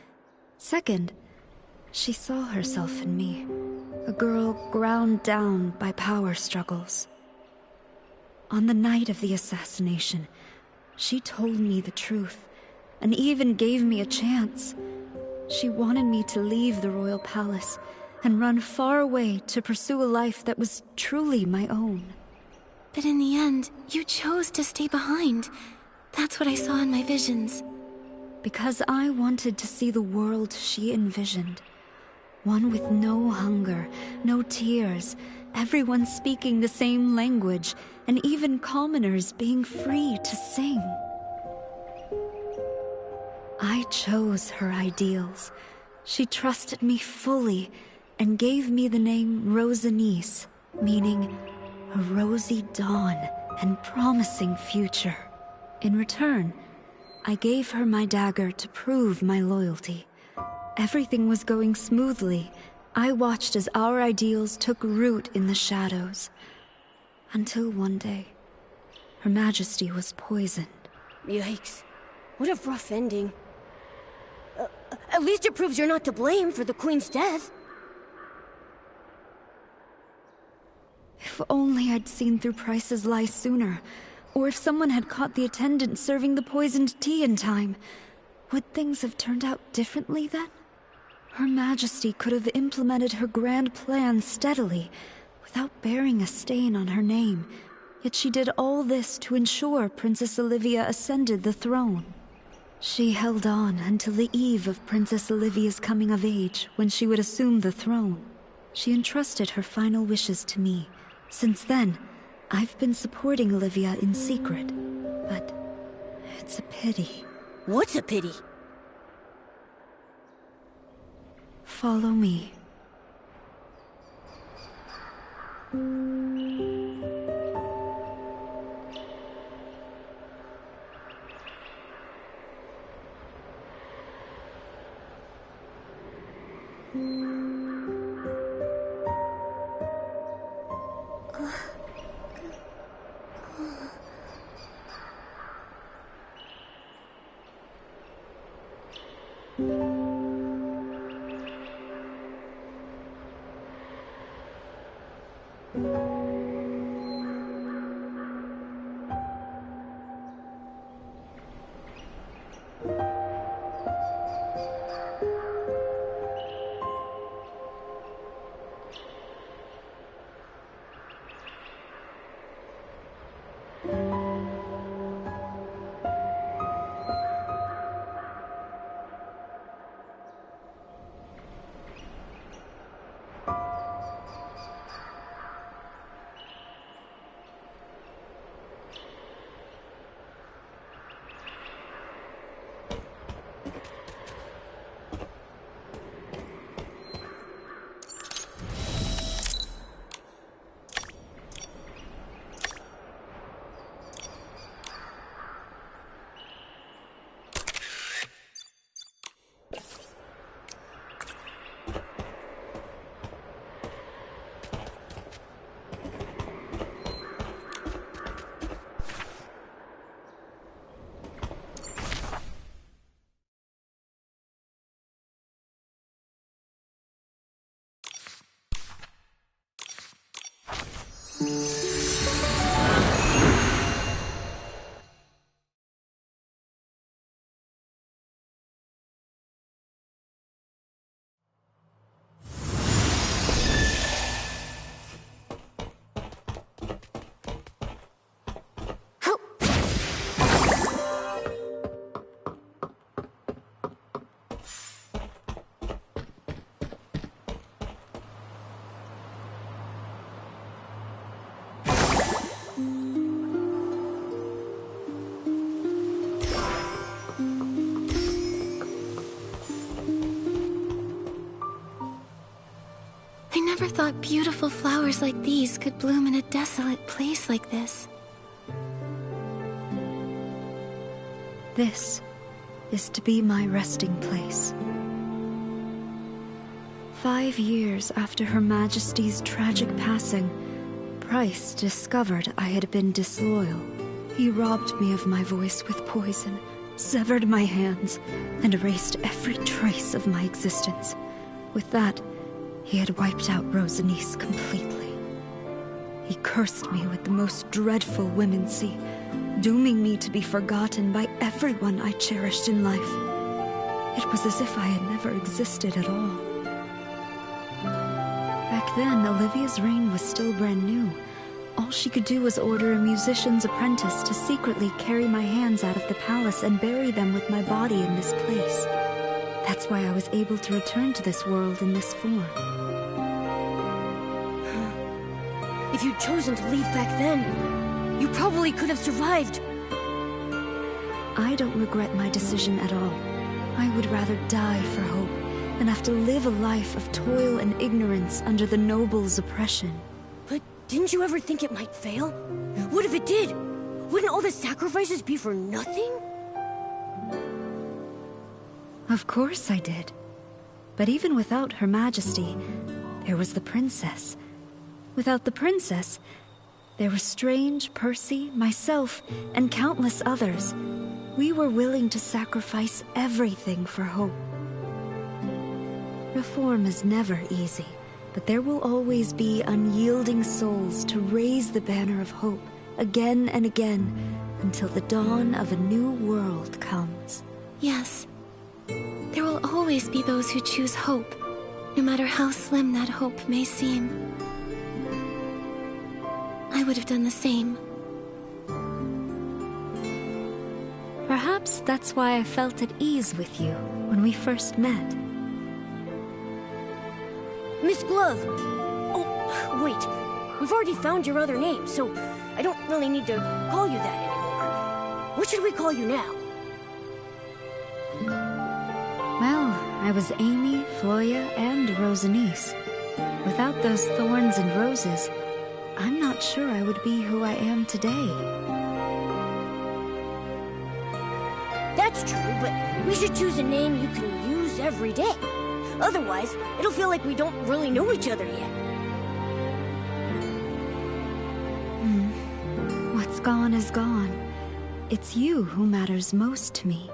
Second, she saw herself in me, a girl ground down by power struggles. On the night of the assassination, she told me the truth, and even gave me a chance. She wanted me to leave the royal palace and run far away to pursue a life that was truly my own. But in the end, you chose to stay behind. That's what I saw in my visions. Because I wanted to see the world she envisioned. One with no hunger, no tears, everyone speaking the same language, and even commoners being free to sing. I chose her ideals. She trusted me fully and gave me the name Rosanice, meaning a rosy dawn and promising future. In return, I gave her my dagger to prove my loyalty. Everything was going smoothly. I watched as our ideals took root in the shadows. Until one day, Her Majesty was poisoned. Yikes. What a rough ending. At least it proves you're not to blame for the Queen's death. If only I'd seen through Price's lies sooner, or if someone had caught the attendant serving the poisoned tea in time. Would things have turned out differently then? Her Majesty could have implemented her grand plan steadily, without bearing a stain on her name. Yet she did all this to ensure Princess Olivia ascended the throne. She held on until the eve of Princess Olivia's coming of age, when she would assume the throne. She entrusted her final wishes to me. Since then, I've been supporting Olivia in secret. But it's a pity. What's a pity? Follow me. I never thought beautiful flowers like these could bloom in a desolate place like this. This is to be my resting place. 5 years after Her Majesty's tragic passing, Price discovered I had been disloyal. He robbed me of my voice with poison, severed my hands, and erased every trace of my existence. With that, he had wiped out Rosanice completely. He cursed me with the most dreadful womancy, dooming me to be forgotten by everyone I cherished in life. It was as if I had never existed at all. Back then, Olivia's reign was still brand new. All she could do was order a musician's apprentice to secretly carry my hands out of the palace and bury them with my body in this place. That's why I was able to return to this world in this form. If you'd chosen to leave back then, you probably could have survived. I don't regret my decision at all. I would rather die for hope than have to live a life of toil and ignorance under the nobles' oppression. But didn't you ever think it might fail? What if it did? Wouldn't all the sacrifices be for nothing? Of course I did. But even without Her Majesty, there was the princess. Without the princess, there were Strange, Percy, myself, and countless others. We were willing to sacrifice everything for hope. Reform is never easy, but there will always be unyielding souls to raise the banner of hope again and again until the dawn of a new world comes. Yes. There will always be those who choose hope, no matter how slim that hope may seem. I would have done the same. Perhaps that's why I felt at ease with you when we first met. Miss Glove! Oh, wait. We've already found your other name, so I don't really need to call you that anymore. What should we call you now? Well, I was Amy, Floya, and Rosanice. Without those thorns and roses, I'm not sure I would be who I am today. That's true, but we should choose a name you can use every day. Otherwise, it'll feel like we don't really know each other yet. What's gone is gone. It's you who matters most to me.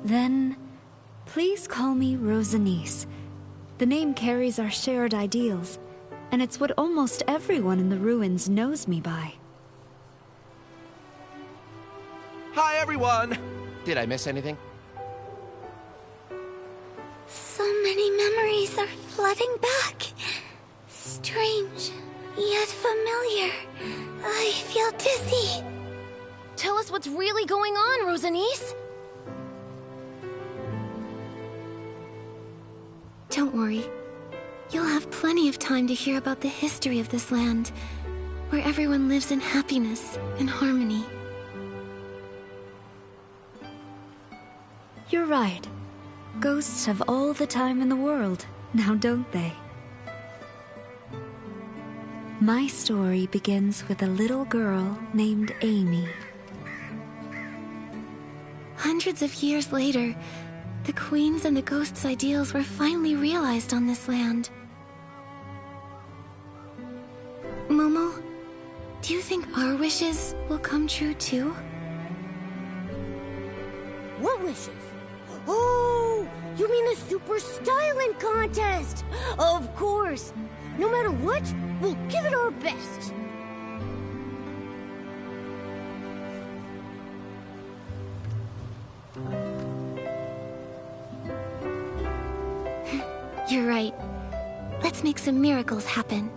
Then, please call me Rosanice. The name carries our shared ideals, and it's what almost everyone in the ruins knows me by. Hi, everyone! Did I miss anything? So many memories are flooding back. Strange, yet familiar. I feel dizzy. Tell us what's really going on, Rosanice. Don't worry. You'll have plenty of time to hear about the history of this land, where everyone lives in happiness and harmony. You're right. Ghosts have all the time in the world, now don't they? My story begins with a little girl named Amy. Hundreds of years later, the Queen's and the Ghost's ideals were finally realized on this land. Momo, do you think our wishes will come true too? What wishes? Oh, You mean the Super Styling Contest? Of course! No matter what, we'll give it our best! You're right. Let's make some miracles happen.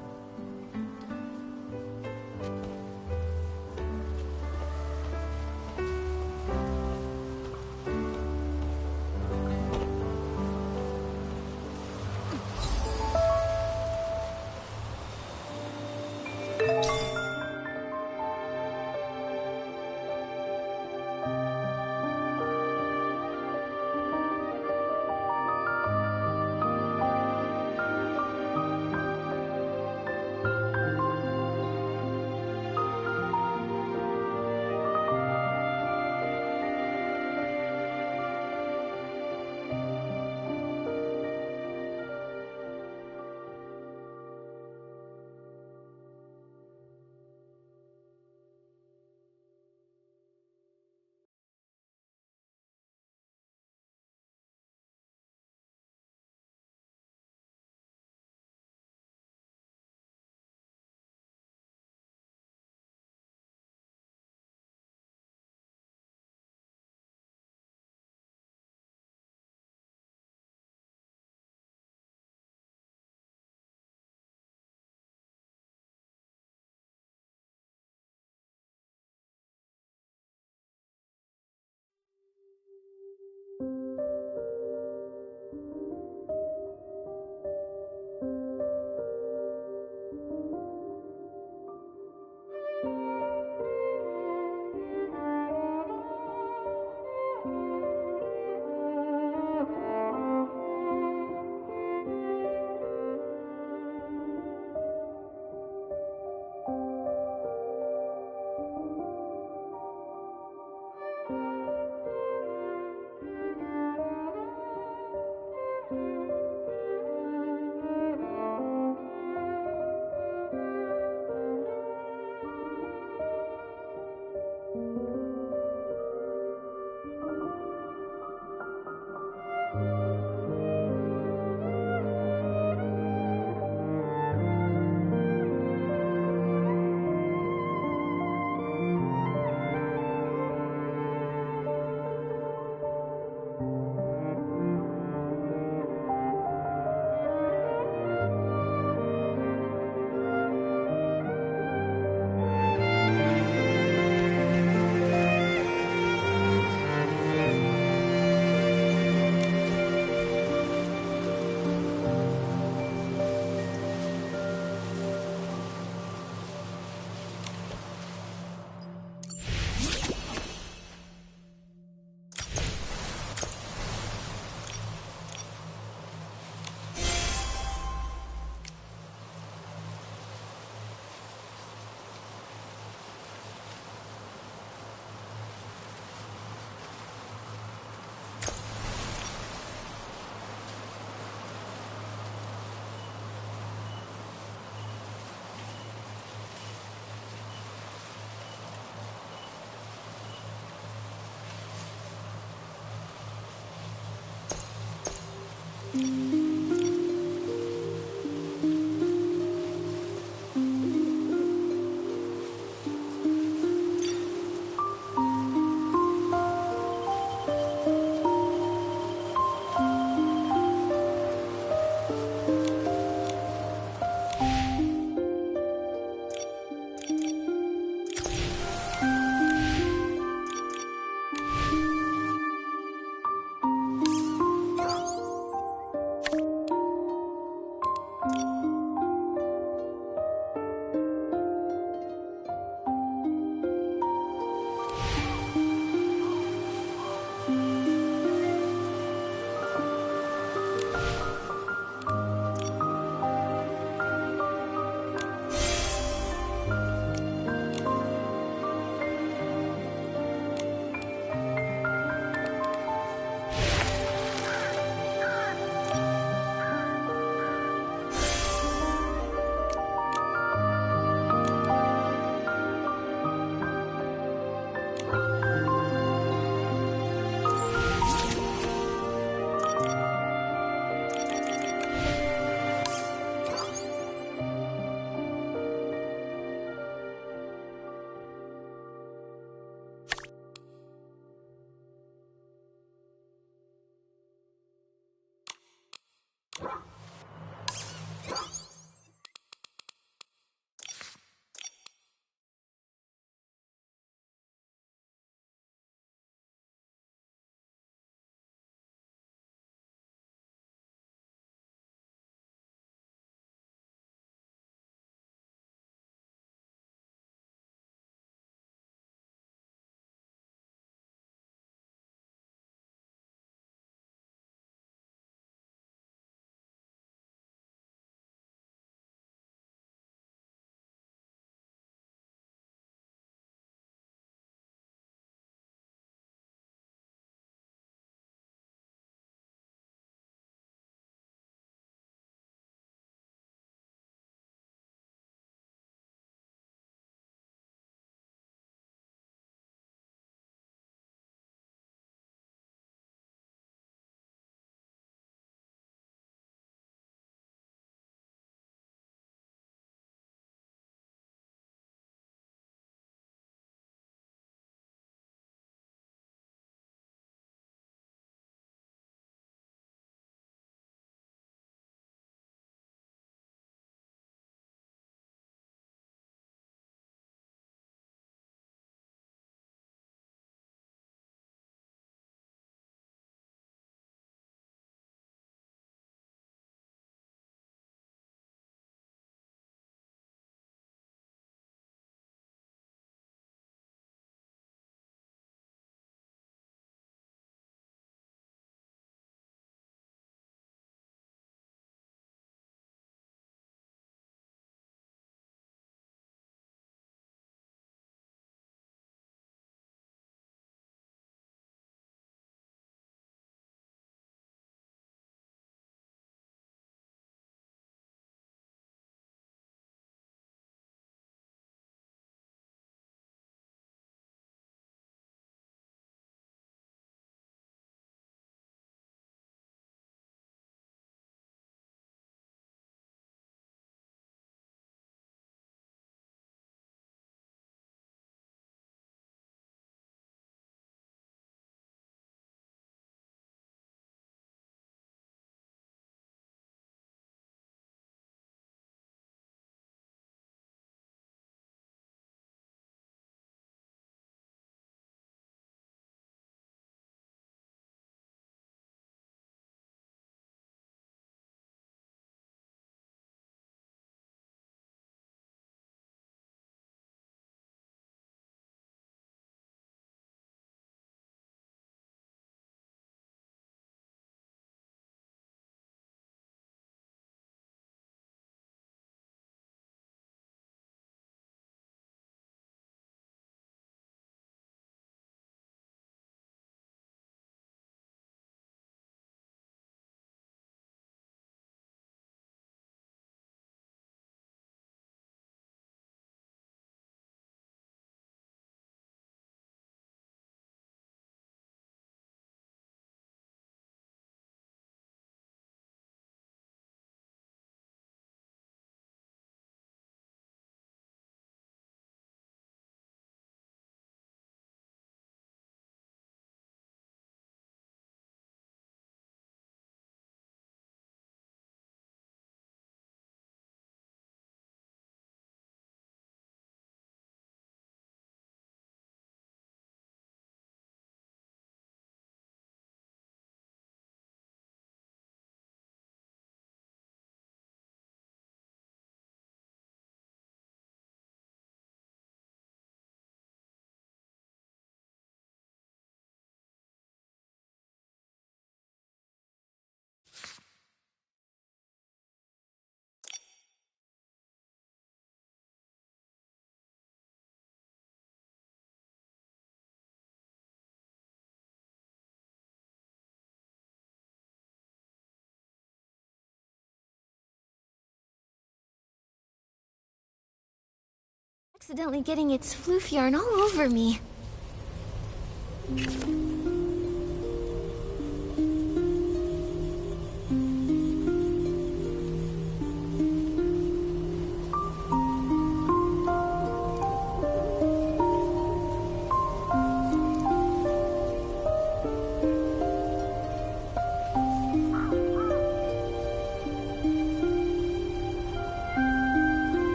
accidentally getting its floof yarn all over me.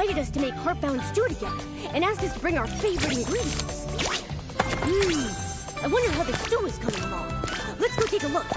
invited us to make heartbound stew together and asked us to bring our favorite ingredients. I wonder how the stew is coming along. Let's go take a look.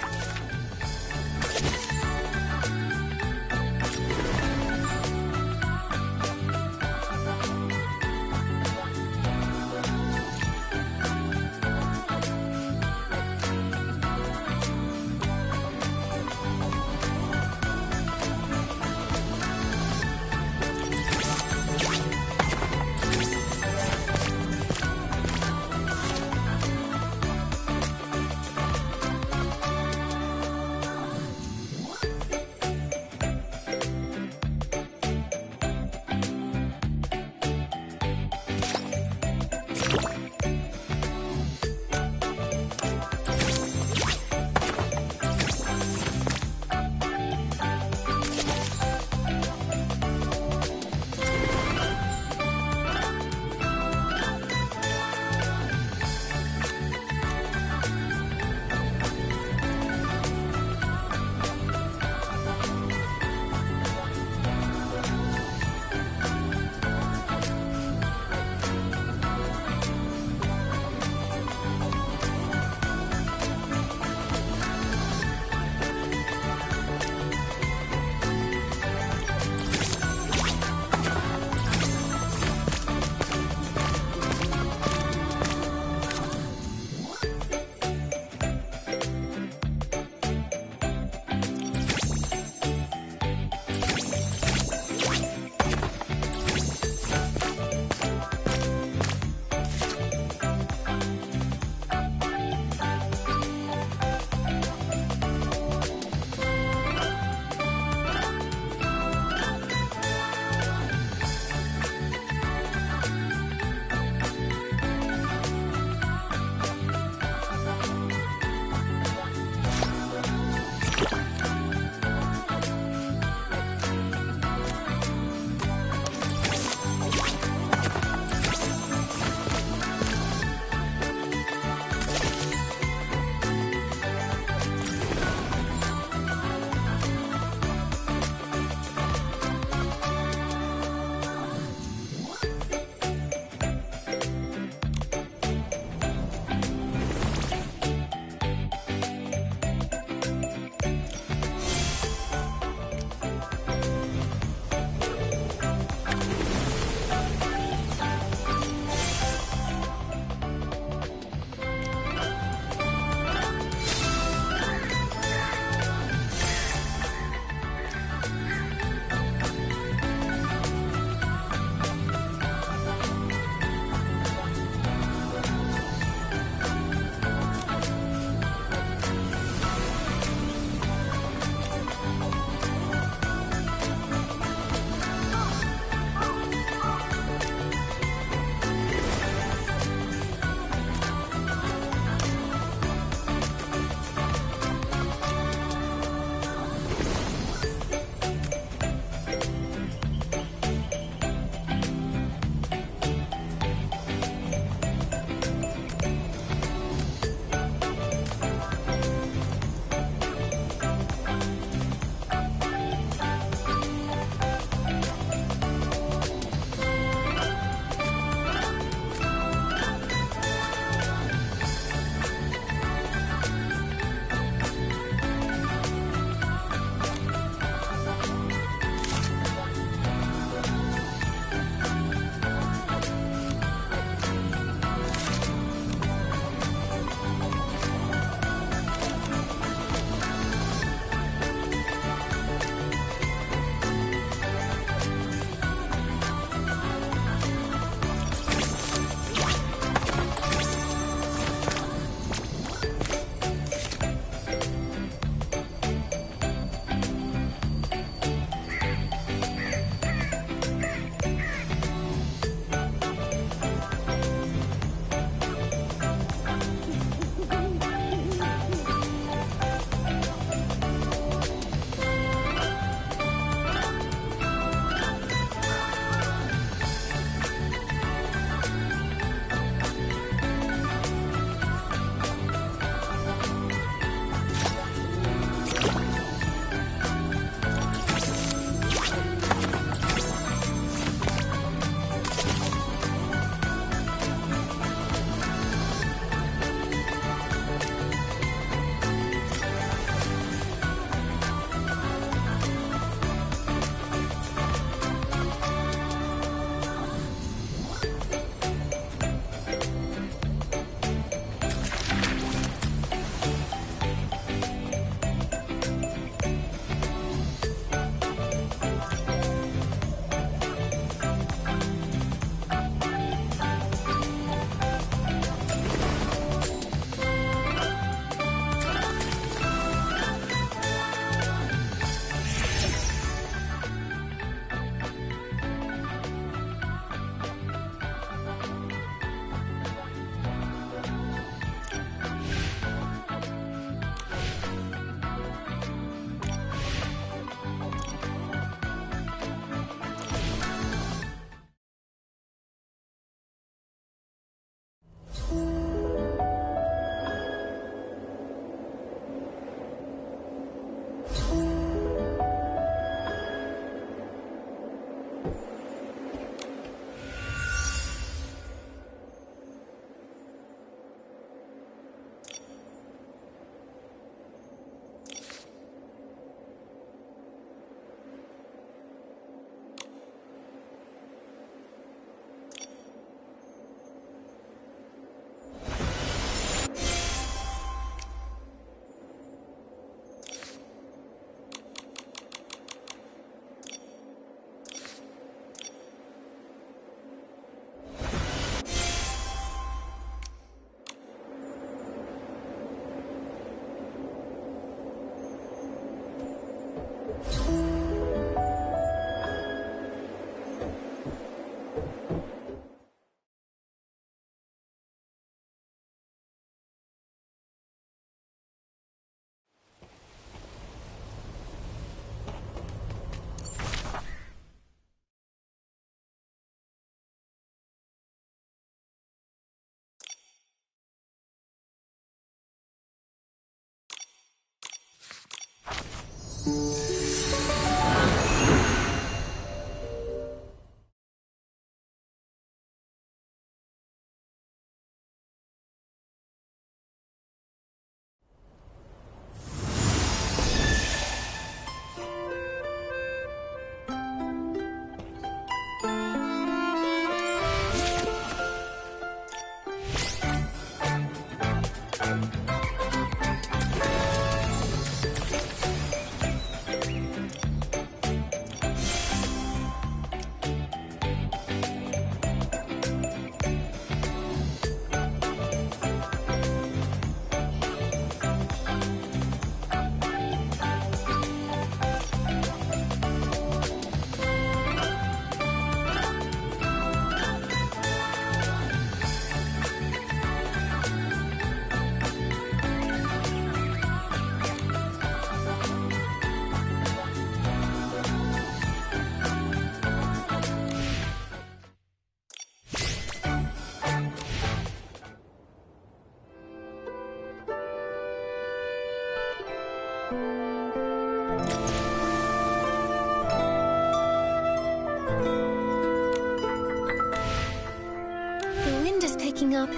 Picking up.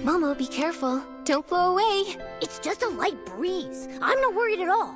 Momo, be careful. Don't blow away. It's just a light breeze. I'm not worried at all.